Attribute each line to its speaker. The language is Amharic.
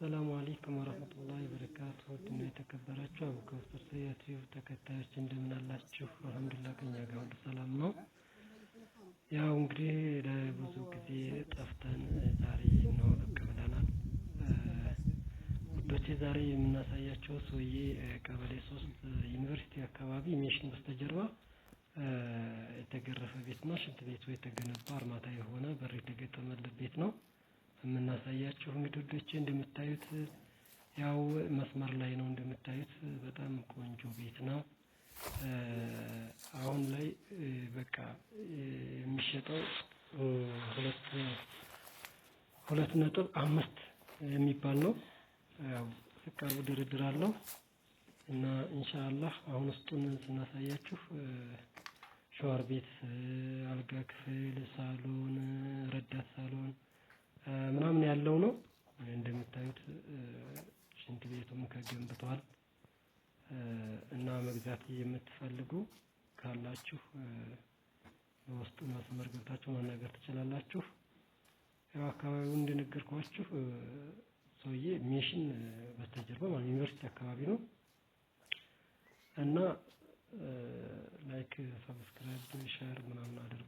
Speaker 1: ሰላም አለይኩም ወራህመቱላሂ ወበረካቱሁ። ውድና የተከበራችሁ አቡበከር ሰይድ ዩቲዩብ ተከታዮች እንደምን አላችሁ? አልሐምዱሊላህ ከኛ ጋር ሁሉ ሰላም ነው። ያው እንግዲህ ለብዙ ጊዜ ጠፍተን ዛሬ ነው ብቅ ብለናል። ውዶቼ ዛሬ የምናሳያቸው ሰውዬ ቀበሌ 3 ዩኒቨርሲቲ አካባቢ ሜሽን በስተጀርባ የተገረፈ ቤት ነው። ሽንት ቤቱ የተገነባ አርማታ የሆነ በር የተገጠመለት ቤት ነው የምናሳያችሁ። እንግዲህ ውዶቼ እንደምታዩት ያው መስመር ላይ ነው። እንደምታዩት በጣም ቆንጆ ቤት ነው። አሁን ላይ በቃ የሚሸጠው 2.5 የሚባል ነው። ያው ፍቃዱ ድርድር አለው እና ኢንሻአላህ አሁን ውስጡን ስናሳያችሁ ሻወር ቤት፣ አልጋ ክፍል፣ ሳሎን፣ ረዳት ሳሎን ምናምን ያለው ነው። እንደምታዩት ሽንት ቤቱም ተገንብቷል እና መግዛት የምትፈልጉ ካላችሁ በውስጡ መስመር ገብታችሁ ማናገር ትችላላችሁ። ያው አካባቢው እንደነገርኳችሁ ሰውዬ ሜሽን በስተጀርባ ማለት ዩኒቨርሲቲ አካባቢ ነው እና ላይክ፣ ሰብስክራይብ፣ ሼር ምናምን አድርጉ።